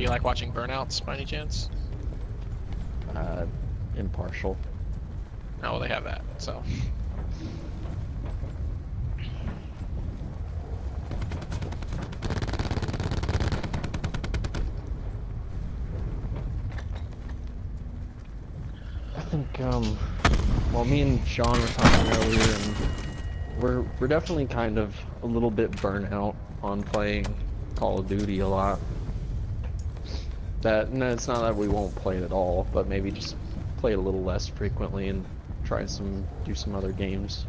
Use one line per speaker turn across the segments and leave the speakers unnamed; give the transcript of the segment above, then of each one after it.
Do you like watching burnouts by any chance?
Impartial.
Oh, well, they have that, so.
I think, well, me and Sean were talking earlier, and we're definitely kind of a little bit burnt out on playing Call of Duty a lot. No, it's not that we won't play it at all, but maybe just play it a little less frequently and do some other games.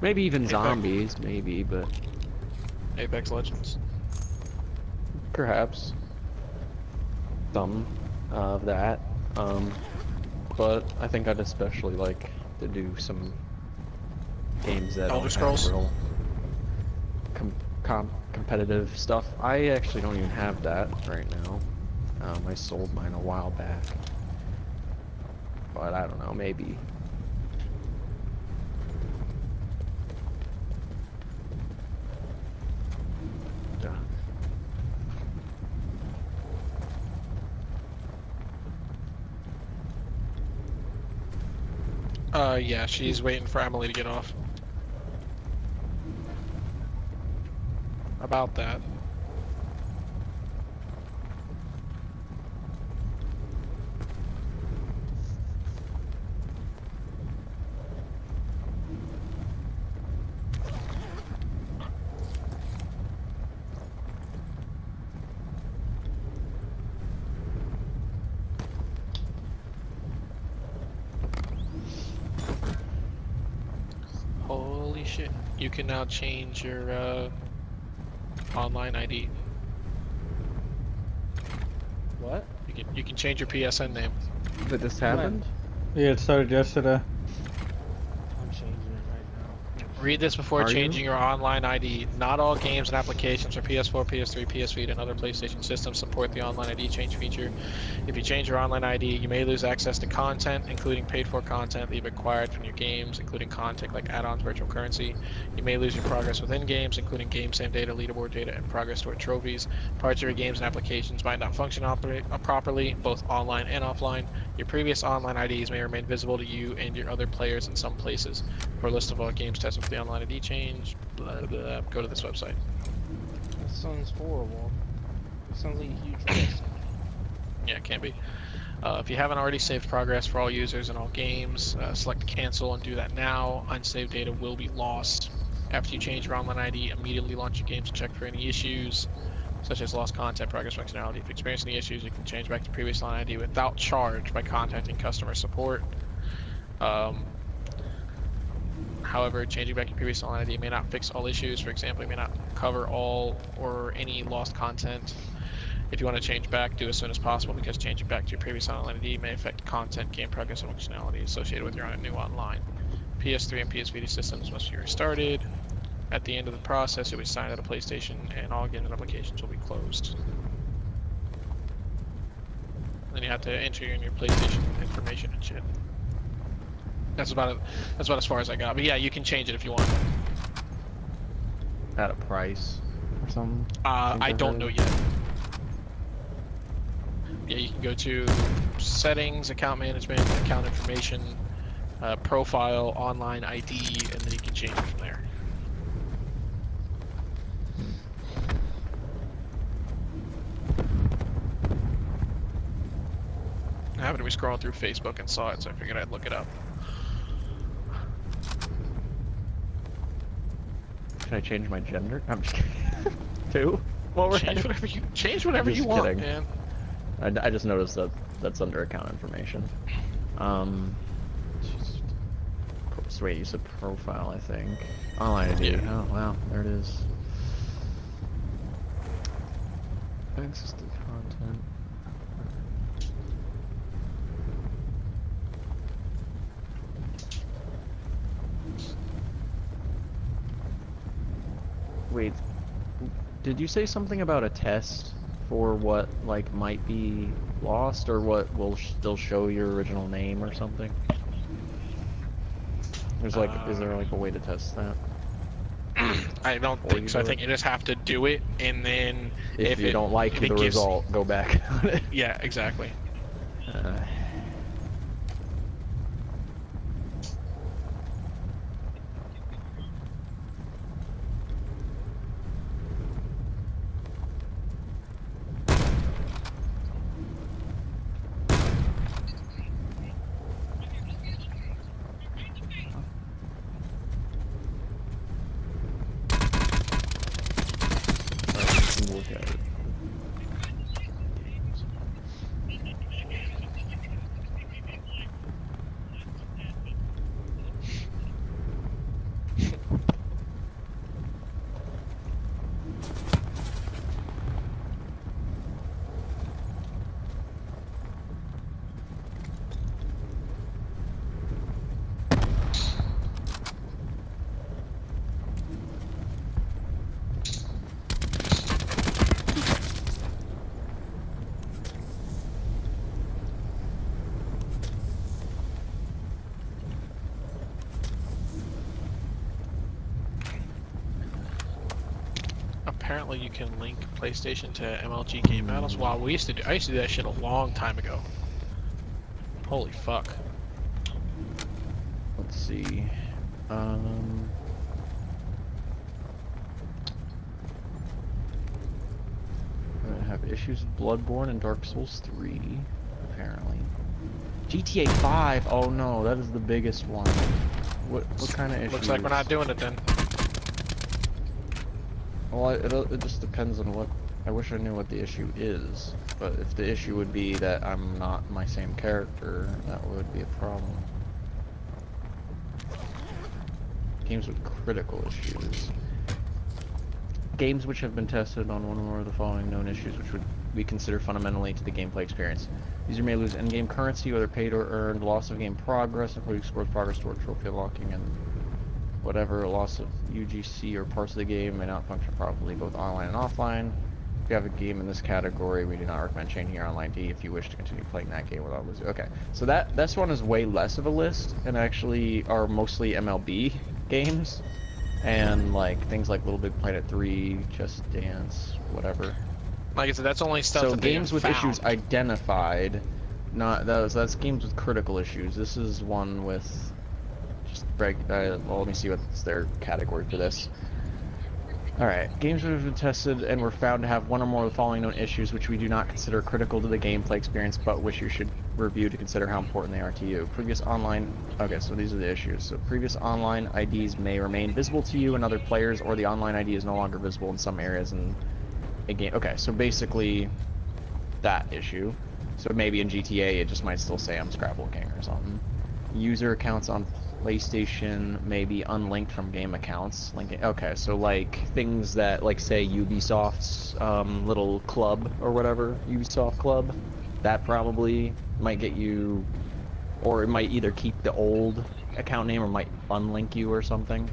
Maybe even zombies, maybe, but
Apex Legends.
perhaps some of that. But I think I'd especially like to do some games that
Elder
don't
Scrolls?
have real competitive stuff. I actually don't even have that right now. I sold mine a while back. But I don't know, maybe.
Yeah, she's waiting for Emily to get off. About that. Holy shit. You can now change your online ID.
What?
You can change your PSN name.
Did this happen?
Yeah, it started yesterday.
I'm changing it right now.
Read this before
Are you?
changing your online ID. Not all games and applications for PS4, PS3, PS Vita, and other PlayStation systems support the online ID change feature. If you change your online ID, you may lose access to content, including paid-for content that you've acquired from your games, including content like add-ons, virtual currency. You may lose your progress within games, including game save data, leaderboard data, and progress toward trophies. Parts of your games and applications might not function properly, both online and offline. Your previous online IDs may remain visible to you and your other players in some places. For a list of all games tested for the online ID change, blah, blah, go to this website.
That sounds horrible. It sounds like a huge risk.
Yeah, it can be. If you haven't already saved progress for all users in all games, select cancel and do that now. Unsaved data will be lost. After you change your online ID, immediately launch your games to check for any issues, such as lost content, progress functionality. If you experience any issues, you can change back to previous online ID without charge by contacting customer support. However, changing back your previous online ID may not fix all issues. For example, it may not cover all or any lost content. If you want to change back, do as soon as possible, because changing back to your previous online ID may affect content, game progress, and functionality associated with your new online. PS3 and PS Vita systems must be restarted. At the end of the process, you'll be signed out of PlayStation, and all games and applications will be closed. Then you have to enter in your PlayStation information and shit. That's about as far as I got. But yeah, you can change it if you want.
At a price or something?
I don't know yet. Yeah, you can go to settings, account management, account information, profile, online ID, and then you can change it from there. I happened to be scrolling through Facebook and saw it, so I figured I'd look it up.
Can I change my gender? I'm just kidding. Two? Well,
Change whatever you want,
kidding.
man.
I just noticed that that's under account information. Wait, you said profile, I think. Online ID.
Yeah.
Oh, wow, there it is. Access to content. Wait, did you say something about a test for what, like, might be lost, or what will still show your original name or something? There's like, is there like a way to test that?
I don't
Or
think
you
so. I
do
think
it.
you just have to do it, and then
If you don't like
if
the
it gives-
result, go back on it.
Yeah, exactly.
Uh, you can look at it.
Apparently, you can link PlayStation to MLG game battles. Wow, I used to do that shit a long time ago. Holy fuck.
Let's see. I have issues with Bloodborne and Dark Souls 3, apparently. GTA 5. Oh no, that is the biggest one. What kind of issues?
Looks like we're not doing it then.
Well, it just depends on what. I wish I knew what the issue is, but if the issue would be that I'm not my same character, that would be a problem. Games with critical issues. Games which have been tested on one or more of the following known issues which would we consider fundamentally to the gameplay experience. User may lose in-game currency, whether paid or earned, loss of game progress, including scores, progress toward trophy unlocking, and whatever, loss of UGC or parts of the game may not function properly both online and offline. If you have a game in this category, we do not recommend changing your online ID if you wish to continue playing that game without losing. Okay, so this one is way less of a list, and actually are mostly MLB games, and like things like Little Big Planet 3, Just Dance, whatever.
Like I said, that's only stuff
So
that they
games with
found.
issues identified, not those. That's games with critical issues. This is one with just well, let me see what's their category for this. Alright, games that have been tested and were found to have one or more of the following known issues which we do not consider critical to the gameplay experience but which you should review to consider how important they are to you. Previous online... Okay, so these are the issues. So previous online IDs may remain visible to you and other players, or the online ID is no longer visible in some areas in a game. Okay, so basically that issue. So maybe in GTA it just might still say I'm Scrabble King or something. User accounts on PlayStation may be unlinked from game accounts. Linking. Okay, so like things that, like say Ubisoft's little club or whatever, Ubisoft Club, that probably might get you, or it might either keep the old account name or might unlink you or something.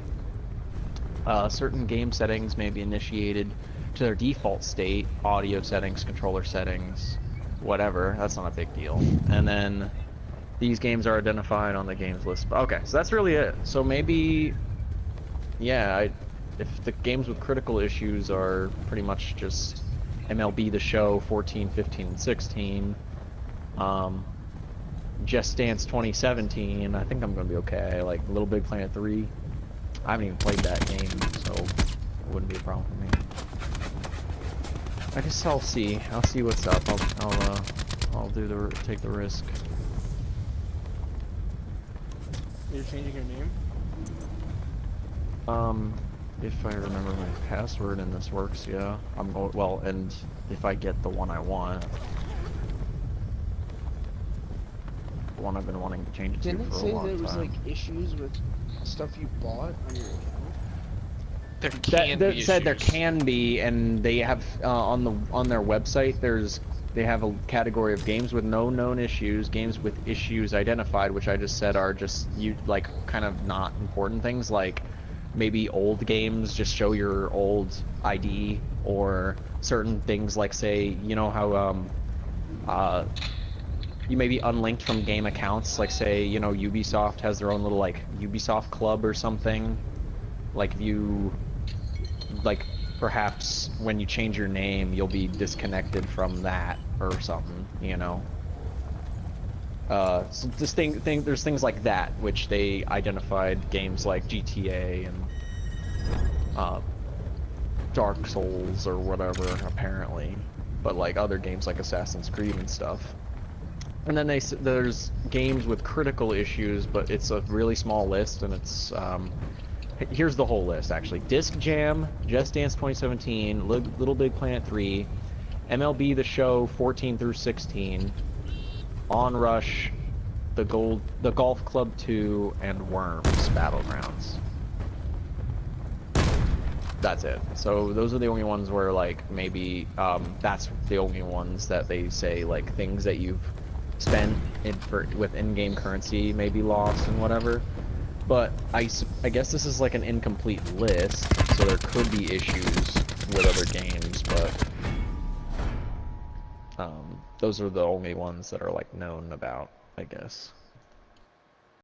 Certain game settings may be initiated to their default state, audio settings, controller settings, whatever. That's not a big deal. And then these games are identified on the games list. Okay, so that's really it. So maybe, yeah, if the games with critical issues are pretty much just MLB The Show 14, 15, and 16, Just Dance 2017, I think I'm gonna be okay. Like Little Big Planet 3, I haven't even played that game, so it wouldn't be a problem for me. I guess I'll see what's up. I'll take the risk.
You're changing your name?
If I remember my password and this works, yeah. I'm going, well, and if I get the one I want. The one I've been wanting to change it
Didn't it
to for
say
a long
there was
time.
like issues with stuff you bought on your account?
There can
That
be
said there
issues.
can be, and they have on their website they have a category of games with no known issues, games with issues identified, which I just said are just like kind of not important things, like maybe old games just show your old ID, or certain things like, say, you know how you may be unlinked from game accounts, like say, you know, Ubisoft has their own little like Ubisoft Club or something. Like if you like perhaps when you change your name, you'll be disconnected from that or something, you know. So this there's things like that which they identified games like GTA and Dark Souls or whatever apparently, but like other games like Assassin's Creed and stuff. And then there's games with critical issues, but it's a really small list, and it's here's the whole list actually: Disc Jam, Just Dance 2017, Little Big Planet 3, MLB The Show 14 through 16, Onrush, the Golf Club 2, and Worms Battlegrounds. That's it. So those are the only ones where like maybe that's the only ones that they say like things that you've spent with in-game currency may be lost and whatever. But I guess this is like an incomplete list, so there could be issues with other games, but those are the only ones that are like known about, I guess.